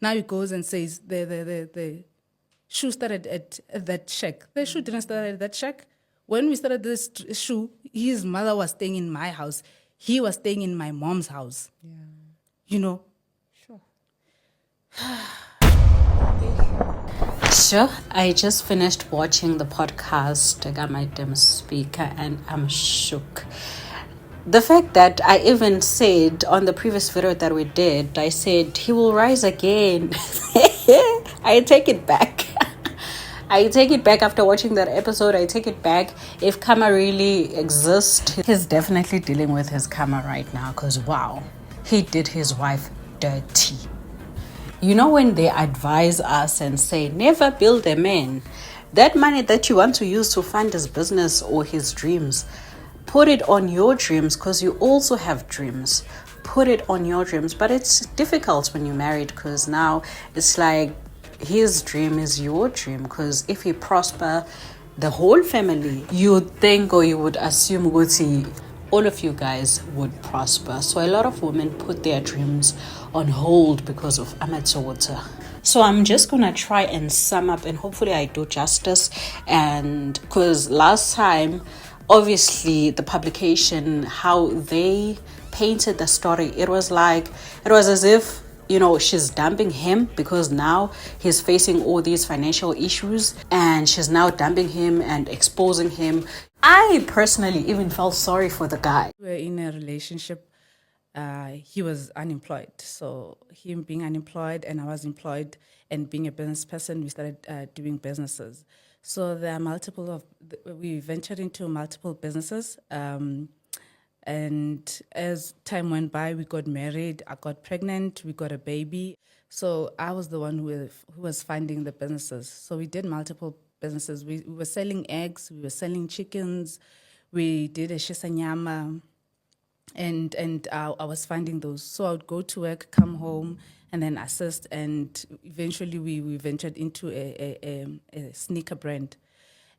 Now he goes and says the shoe started at that shack. The shoe didn't start at that shack. When we started this shoe, his mother was staying in my house. He was staying in my mom's house. Yeah. You know? Sure. So I just finished watching the podcast. I got my damn speaker and I'm shook. The fact that I even said on the previous video that we did, I said he will rise again. I take it back. I take it back after watching that episode. I take it back. If karma really exists, he's definitely dealing with his karma right now because wow, he did his wife dirty. You know, when they advise us and say, never build a man, that money that you want to use to fund his business or his dreams, put it on your dreams because you also have dreams. Put it on your dreams. But it's difficult when you're married because now it's like his dream is your dream because if he prosper the whole family, you would think or you would assume all of you guys would prosper. So a lot of women put their dreams on hold because of amateur water. So I'm just gonna try and sum up and hopefully I do justice. And because last time, obviously the publication, how they painted the story, it was as if, you know, she's dumping him because now he's facing all these financial issues and she's now dumping him and exposing him. I personally even felt sorry for the guy. We were in a relationship. He was unemployed. So him being unemployed and I was employed and being a business person, we started doing businesses. So there are we ventured into multiple businesses. And as time went by, we got married, I got pregnant, we got a baby. So I was the one who was funding the businesses. So we did multiple businesses. We were selling eggs, we were selling chickens, we did a shisanyama, and I was funding those. So I would go to work, come home, and then assist. And eventually we ventured into a sneaker brand.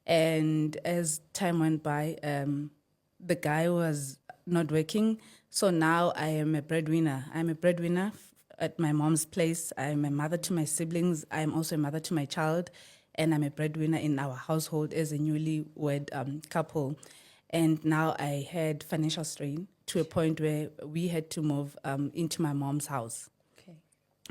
And as time went by, the guy was not working. So now I am a breadwinner. I'm a breadwinner at my mom's place. I'm a mother to my siblings. I'm also a mother to my child. And I'm a breadwinner in our household as a newlywed couple. And now I had financial strain to a point where we had to move into my mom's house. Okay.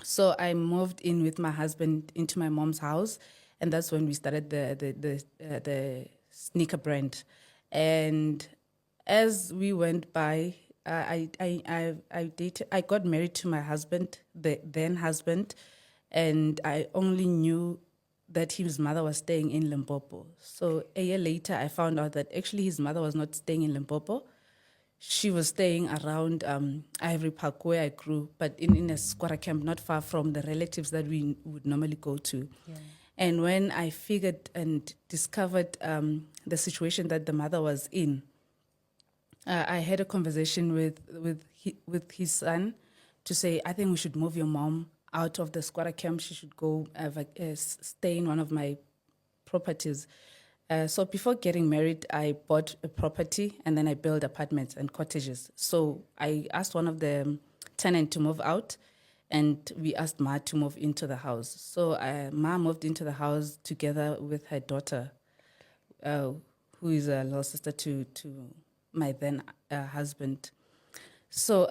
So I moved in with my husband into my mom's house, and that's when we started the sneaker brand. And as we went by, I got married to my husband, the then husband, and I only knew that his mother was staying in Limpopo. So a year later, I found out that actually his mother was not staying in Limpopo. She was staying around Ivory Park where I grew, but in a squatter camp not far from the relatives that we would normally go to. Yeah. And when I figured and discovered the situation that the mother was in, I had a conversation with his son to say, I think we should move your mom out of the squatter camp. She should go stay in one of my properties. So before getting married, I bought a property and then I built apartments and cottages. So I asked one of the tenants to move out and we asked Ma to move into the house. So Ma moved into the house together with her daughter, who is a little sister to my then husband. So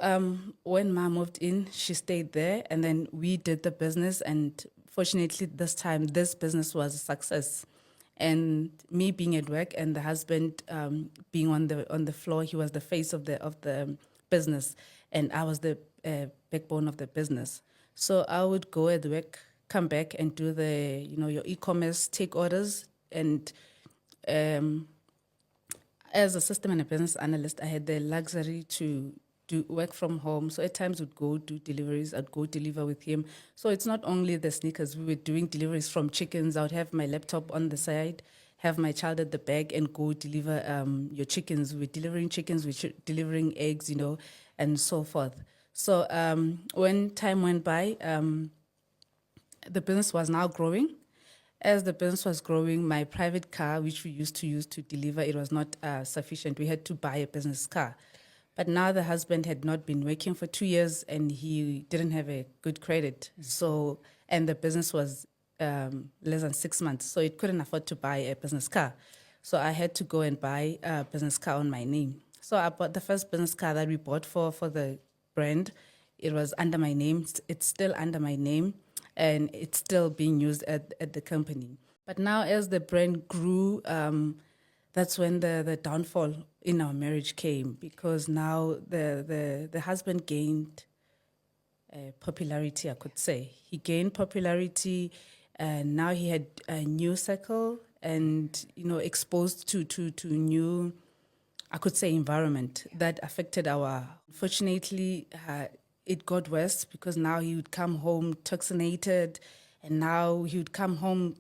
when Ma moved in, she stayed there and then we did the business. And fortunately, this time, this business was a success. And me being at work and the husband being on the floor, he was the face of the business, and I was the backbone of the business. So I would go at work, come back and do your e-commerce, take orders, and as a system and a business analyst, I had the luxury to do work from home. So at times we'd go do deliveries, I'd go deliver with him. So it's not only the sneakers, we were doing deliveries from chickens. I would have my laptop on the side, have my child at the back and go deliver your chickens. We're delivering chickens, we're delivering eggs, and so forth. So when time went by, the business was now growing. As the business was growing, my private car, which we used to use to deliver, it was not sufficient. We had to buy a business car. But now the husband had not been working for 2 years and he didn't have a good credit. So, and the business was less than 6 months. So it couldn't afford to buy a business car. So I had to go and buy a business car on my name. So I bought the first business car that we bought for the brand. It was under my name. It's still under my name and it's still being used at the company. But now as the brand grew, that's when the downfall in our marriage came, because now the husband gained popularity, I could say. He gained popularity, and now he had a new circle and, exposed to new, I could say, environment that affected unfortunately, it got worse because now he would come home toxinated, and now he would come home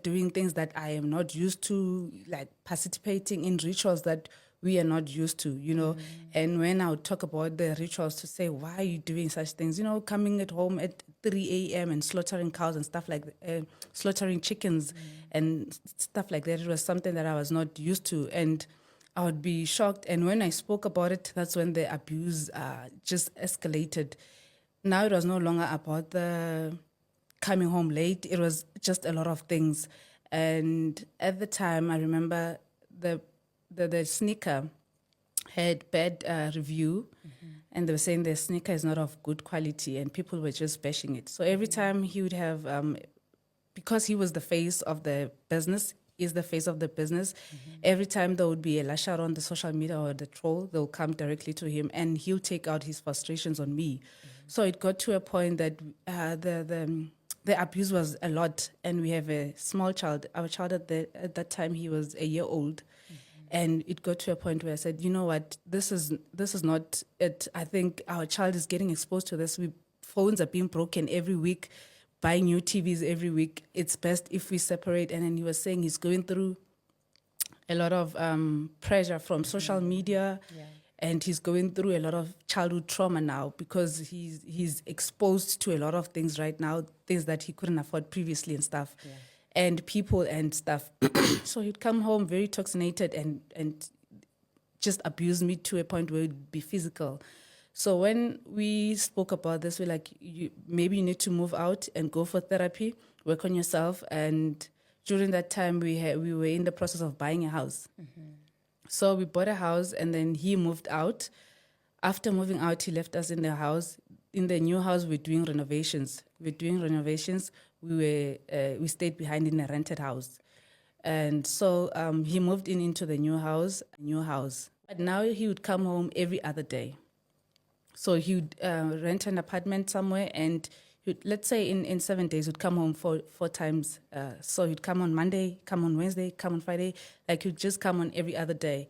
doing things that I am not used to, like participating in rituals that we are not used to, And when I would talk about the rituals, to say, why are you doing such things? Coming at home at 3 a.m. and slaughtering cows and stuff like that, slaughtering chickens and stuff like that. It was something that I was not used to. And I would be shocked. And when I spoke about it, that's when the abuse just escalated. Now it was no longer about the coming home late. It was just a lot of things. And at the time, I remember the sneaker had bad review, and they were saying the sneaker is not of good quality, and people were just bashing it. So every time he would have, because he was the face of the business, is the face of the business. Every time there would be a lash out on the social media or the troll, they'll come directly to him, and he'll take out his frustrations on me. So it got to a point that the abuse was a lot, and we have a small child. Our child at that time, he was a year old. And it got to a point where I said, you know what, this is not it. I think our child is getting exposed to this. Phones are being broken every week, buying new TVs every week. It's best if we separate. And then he was saying he's going through a lot of pressure from social media. Yeah. And he's going through a lot of childhood trauma now because he's exposed to a lot of things right now, things that he couldn't afford previously and stuff. Yeah. And people and stuff. So he'd come home very toxinated and just abuse me to a point where it'd be physical. So when we spoke about this, we're like, maybe you need to move out and go for therapy, work on yourself. And during that time, we were in the process of buying a house. So we bought a house, and then he moved out. After moving out, he left us in the house. In the new house, we're doing renovations. We stayed behind in a rented house. And so he moved into the new house. But now he would come home every other day. So he would rent an apartment somewhere, and let's say in 7 days, he'd come home four times. So he'd come on Monday, come on Wednesday, come on Friday. Like he'd just come on every other day.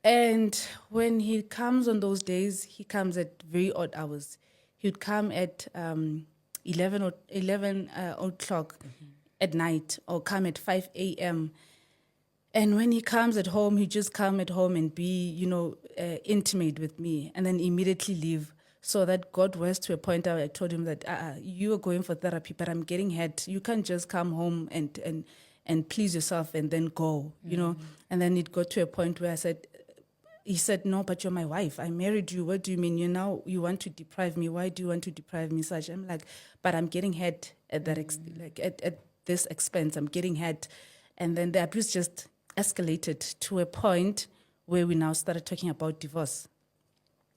And when he comes on those days, he comes at very odd hours. He'd come at 11 o'clock at night, or come at 5 a.m. And when he comes at home, he just come at home and be, intimate with me, and then immediately leave. So that got worse to a point where I told him that you are going for therapy, but I'm getting hurt. You can't just come home and please yourself and then go, And then it got to a point where he said, no, but you're my wife. I married you. What do you mean? You want to deprive me. Why do you want to deprive me? Such. I'm like, but I'm getting hurt at that at this expense. I'm getting hurt. And then the abuse just escalated to a point where we now started talking about divorce.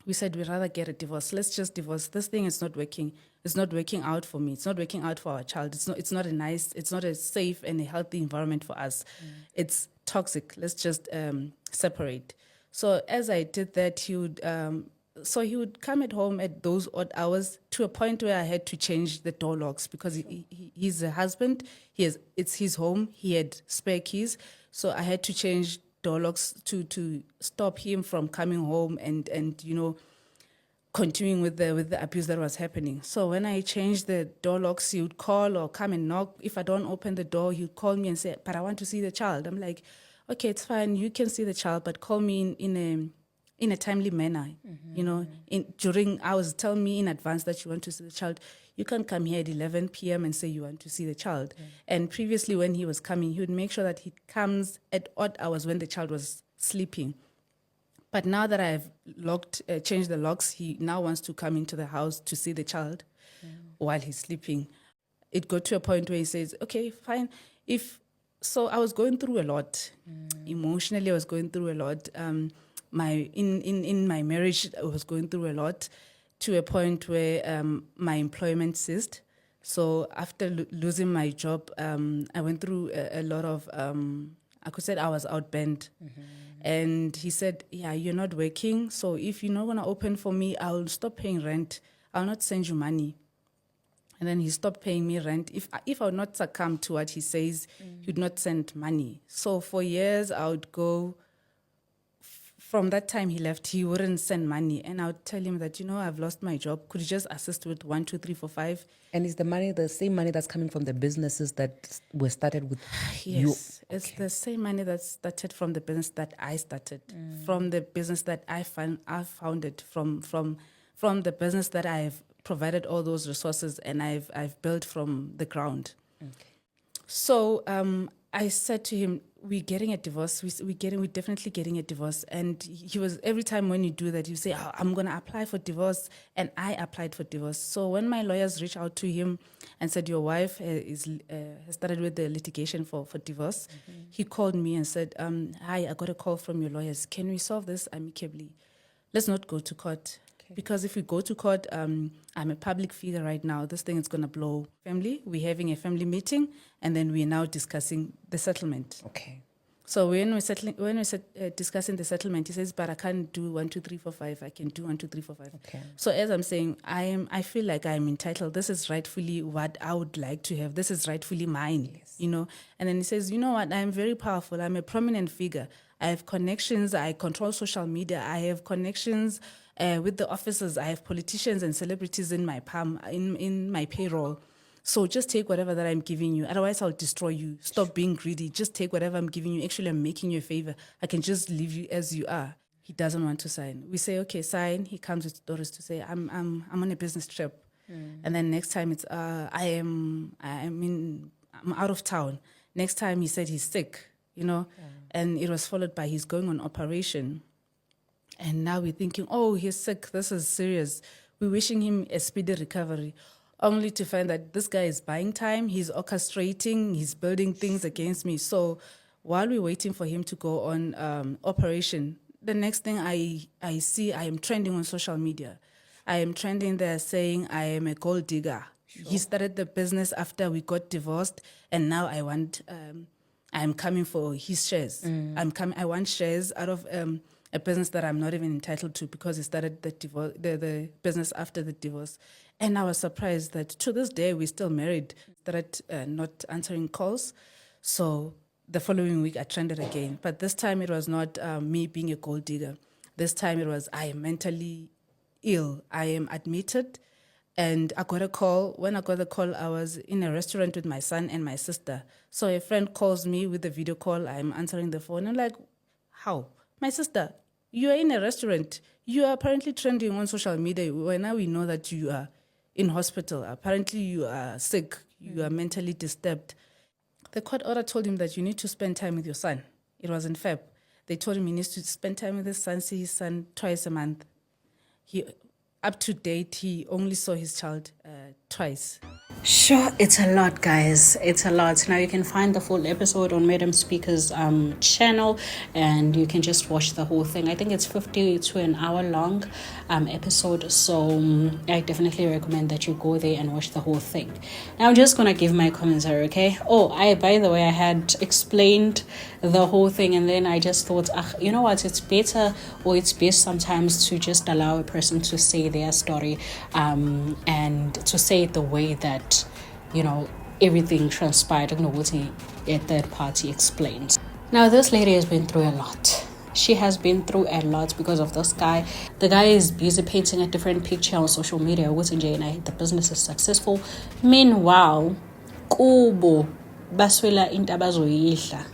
We said we'd rather get a divorce. Let's just divorce. This thing is not working. It's not working out for me. It's not working out for our child. It's not a safe and a healthy environment for us. It's toxic. Let's just separate. So as I did that, he would come at home at those odd hours, to a point where I had to change the door locks, because he's a husband. It's his home. He had spare keys. So I had to change door locks to stop him from coming home and continuing with the abuse that was happening. So when I changed the door locks, he would call or come and knock. If I don't open the door, he would call me and say, but I want to see the child. I'm like, okay, it's fine. You can see the child, but call me in a timely manner. During hours, tell me in advance that you want to see the child. You can't come here at 11 p.m. and say you want to see the child. Yeah. And previously when he was coming, he would make sure that he comes at odd hours when the child was sleeping. But now that I've changed the locks, he now wants to come into the house to see the child while he's sleeping. It got to a point where he says, okay, fine. So I was going through a lot. Emotionally, I was going through a lot. In my marriage, I was going through a lot, to a point where my employment ceased. So after losing my job, I went through a lot of, I could say I was outbent. And he said, yeah, you're not working. So if you're not going to open for me, I'll stop paying rent. I'll not send you money. And then he stopped paying me rent. If I would not succumb to what he says, he would not send money. So for years, I would go. From that time he left, he wouldn't send money. And I would tell him that, I've lost my job. Could you just assist with 1, 2, 3, 4, 5? And is the money the same money that's coming from the businesses that were started with you? Yes, it's the same money that started from the business that I started, from the business that I founded, from the business that I've provided all those resources and I've built from the ground. Okay. So I said to him, we're getting a divorce. We're definitely getting a divorce. And he was, every time when you do that, you say, I'm going to apply for divorce. And I applied for divorce. So when my lawyers reached out to him and said, your wife has started with the litigation for divorce, he called me and said, hi, I got a call from your lawyers. Can we solve this amicably? Let's not go to court. Because if we go to court, I'm a public figure right now. This thing is going to blow. We're having a family meeting, and then we're now discussing the settlement. Okay. So when we're discussing the settlement, he says, but I can't do 1, 2, 3, 4, 5. I can do 1, 2, 3, 4, 5. Okay. So as I'm saying, I feel like I'm entitled. This is rightfully what I would like to have. This is rightfully mine, And then he says, you know what? I'm very powerful. I'm a prominent figure. I have connections. I control social media. I have connections with the officers. I have politicians and celebrities in my palm, in my payroll. So just take whatever that I'm giving you. Otherwise, I'll destroy you. Stop being greedy. Just take whatever I'm giving you. Actually, I'm making you a favor. I can just leave you as you are. He doesn't want to sign. We say, okay, sign. He comes with stories to say, I'm on a business trip. And then next time it's, I'm out of town. Next time he said he's sick, and it was followed by he's going on operation. And now we're thinking, oh, he's sick. This is serious. We're wishing him a speedy recovery, only to find that this guy is buying time. He's orchestrating. He's building things against me. So while we're waiting for him to go on operation, the next thing I see, I am trending on social media. I am trending there saying I am a gold digger. Sure. He started the business after we got divorced, and now I'm coming for his shares. I want shares out of a business that I'm not even entitled to, because he started the business after the divorce. And I was surprised that to this day we're still married. Started not answering calls. So the following week I trended again. But this time it was not me being a gold digger. This time it was I am mentally ill. I am admitted. And I got a call. When I got the call, I was in a restaurant with my son and my sister. So a friend calls me with a video call. I'm answering the phone. I'm like, how? My sister, you are in a restaurant. You are apparently trending on social media. Well, now we know that you are in hospital. Apparently you are sick. You are mentally disturbed. The court order told him that you need to spend time with your son. It was in Feb. They told him he needs to spend time with his son, see his son twice a month. Up to date, he only saw his child twice. Sure, it's a lot, guys. It's a lot. Now you can find the full episode on Madam Speaker's channel, and you can just watch the whole thing. I think it's 50 to an hour long episode, so I definitely recommend that you go there and watch the whole thing. Now I'm just gonna give my commentary, okay? By the way, I had explained the whole thing, and then I just thought, you know what? It's better, or it's best sometimes to just allow a person to say their story, and to say it the way that everything transpired, what a third party explains. Now this lady has been through a lot. She has been through a lot because of this guy. The guy is busy painting a different picture on social media. The business is successful. Meanwhile, kubo baswela into abazoyidla.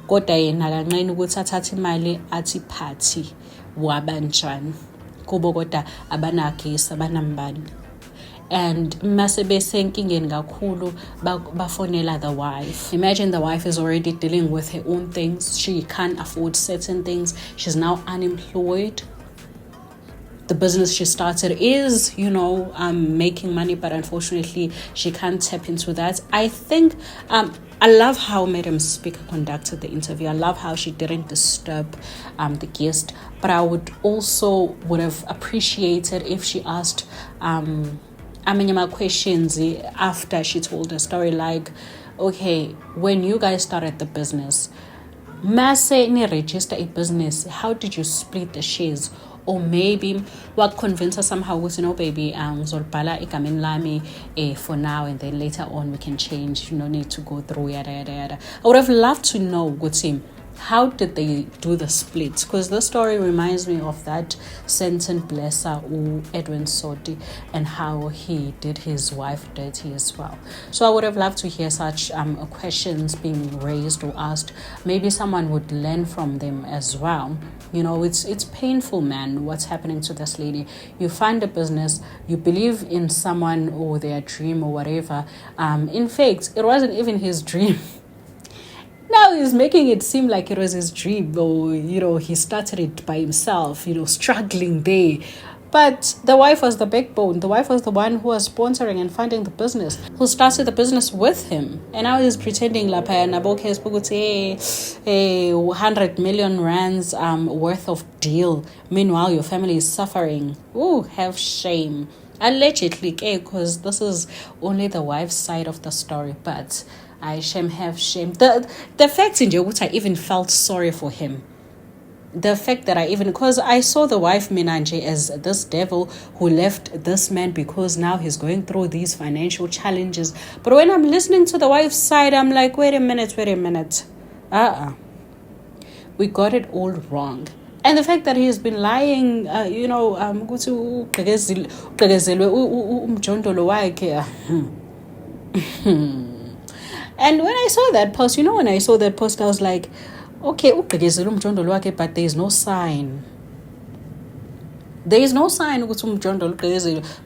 Kodwa yena kanqeni ukuthi athathe imali athi phathi wabanjani. Kubo kodwa abanagesi abanambani. and masebe senkingeni kakhulu bafonela the wife. Imagine the wife is already dealing with her own things. She can't afford certain things. She's now unemployed. The business she started is, making money, but unfortunately she can't tap into that. I think I love how Madam Speaker conducted the interview. I love how she didn't disturb the guest, but I would have appreciated if she asked questions after she told her story, like, okay, when you guys started the business, mase ni register a business, how did you split the shares? Or maybe what convince her somehow was, baby, ngizolibhala egameni lami for now, and then later on we can change, no need to go through yada yada yada. I would have loved to know, good team, how did they do the split? Because the story reminds me of that sentient blesser Edwin Sodi, and how he did his wife dirty as well. So I would have loved to hear such questions being raised or asked. Maybe someone would learn from them as well. It's painful, man, what's happening to this lady. You find a business, you believe in someone or their dream or whatever. In fact, it wasn't even his dream. Now he's making it seem like it was his dream, or, he started it by himself, struggling there. But the wife was the backbone. The wife was the one who was sponsoring and funding the business, who started the business with him. And now he's pretending like 100 million rands worth of deal. Meanwhile, your family is suffering. Ooh, have shame. Allegedly, because this is only the wife's side of the story. But I have shame. The fact in Joguta, I even felt sorry for him. The fact that because I saw the wife Minanje as this devil who left this man because now he's going through these financial challenges. But when I'm listening to the wife's side, I'm like, wait a minute. We got it all wrong. And the fact that he has been lying, and when I saw that post, I was like, okay, but there is no sign. There is no sign.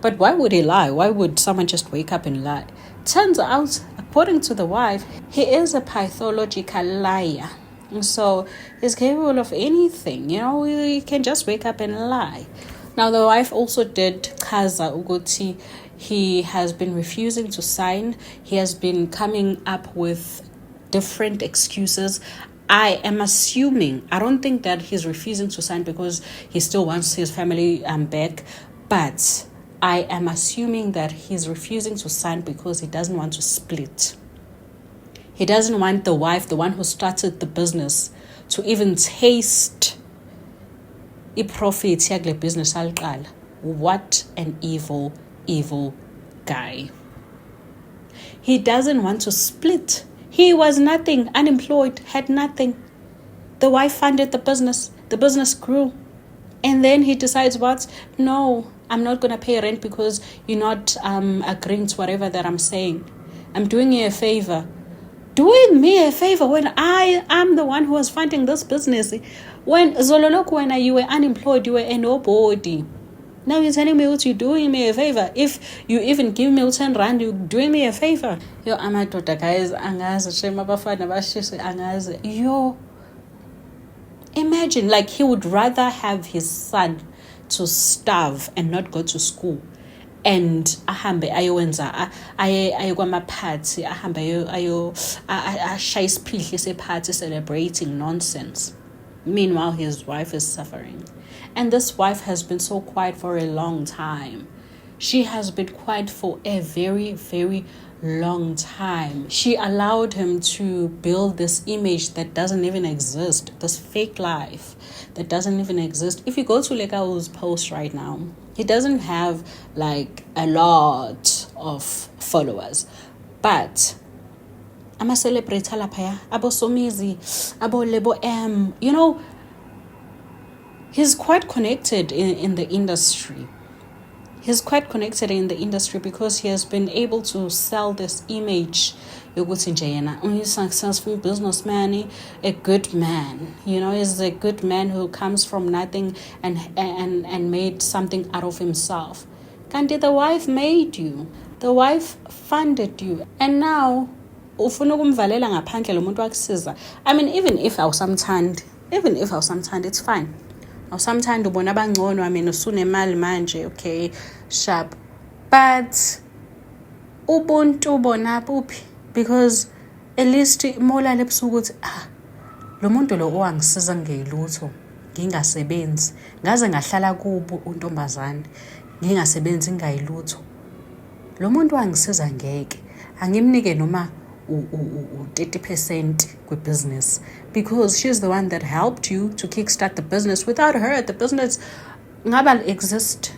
But why would he lie? Why would someone just wake up and lie? Turns out, according to the wife, he is a pathological liar. So he's capable of anything. He can just wake up and lie. Now, the wife also did Kaza Uguti. He has been refusing to sign. He has been coming up with different excuses. I am assuming, I don't think that he's refusing to sign because he still wants his family back, but I am assuming that he's refusing to sign because he doesn't want to split. He doesn't want the wife, the one who started the business, to even taste the profit yagle business alqala. What an evil guy. He doesn't want to split. He was nothing, unemployed, had nothing. The wife funded the business grew. And then he decides, no, I'm not going to pay rent because you're not agreeing to whatever that I'm saying. I'm doing you a favor. Doing me a favor when I am the one who was funding this business. When you were unemployed, you were a nobody. Now you're telling me what you're doing me a favor. If you even give me 10 rand, you're doing me a favor. Yo, amadoda guys, angazi shema bafana bashise angazi. Yo, imagine, like, he would rather have his son to starve and not go to school, and ahambe ayowenza ayokwamaphathi ahambe ashaya isiphihli sephathi celebrating nonsense. Meanwhile, his wife is suffering. And this wife has been so quiet for a long time. She has been quiet for a very, very long time. She allowed him to build this image that doesn't even exist, this fake life that doesn't even exist. If you go to Lekau's post right now, he doesn't have like a lot of followers, but I'm a celebrator lapaya, abo somizi, abo lebo he's quite connected in the industry. He's quite connected in the industry because he has been able to sell this image. He's a successful businessman, a good man. He's a good man who comes from nothing and made something out of himself. Kanti the wife made you. The wife funded you. And now, ufuna ukumvalela ngaphandle lo muntu wakusiza. I mean, even if awusamthandi, it's fine. Awusamthandi ubona abangcono, I mean, usunemali manje, okay, sharp. But ubuntu bona buphi? Because at least mola lebusuku ukuthi lo muntu lo owangisiza ngelutho ngingasebenzi ngaze ngahlala kubo untombazane ngingasebenzi ngayilutho lo muntu wangisiza ngeke angimnike noma u30% kwibusiness because she's the one that helped you to kickstart the business. Without her the business ngabe exist.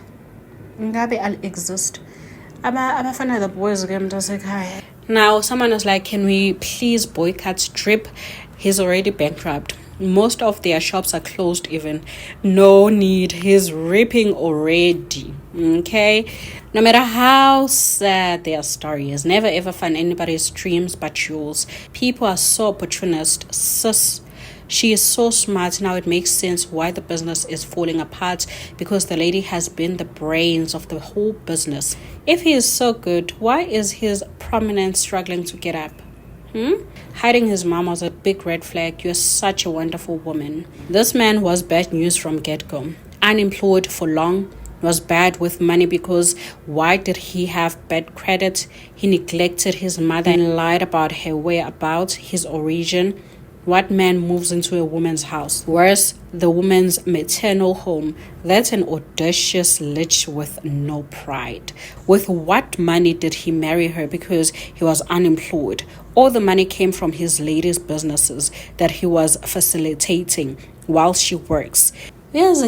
Abafana the boys game mntasekhaya. Now someone was like, can we please boycott Strip? He's already bankrupt. Most of their shops are closed even. No need. He's ripping already. Okay? No matter how sad their story is, never ever find anybody's dreams but yours. People are so opportunist. Sis, she is so smart. Now it makes sense why the business is falling apart, because the lady has been the brains of the whole business. If he is so good, why is his prominence struggling to get up? Hiding his mom was a big red flag. You're such a wonderful woman. This man was bad news from get-go. Unemployed for long, was bad with money because why did he have bad credit? He neglected his mother and lied about her whereabouts, his origin. What man moves into a woman's house? Worse, the woman's maternal home. That's an audacious lich with no pride. With what money did he marry her? Because he was unemployed. All the money came from his lady's businesses that he was facilitating while she works. Yes,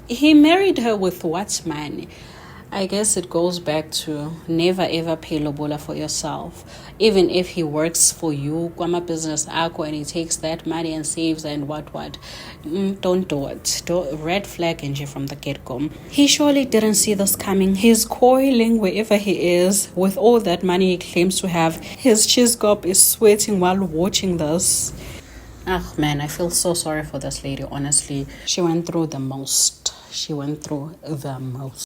he married her with what money? I guess it goes back to never ever pay lobola for yourself. Even if he works for you, kwama business akho, and he takes that money and saves and what. Don't do it. Red flag nje from the get-go. He surely didn't see this coming. He's coiling wherever he is with all that money he claims to have. His chisgop is sweating while watching this. Oh man, I feel so sorry for this lady, honestly. She went through the most.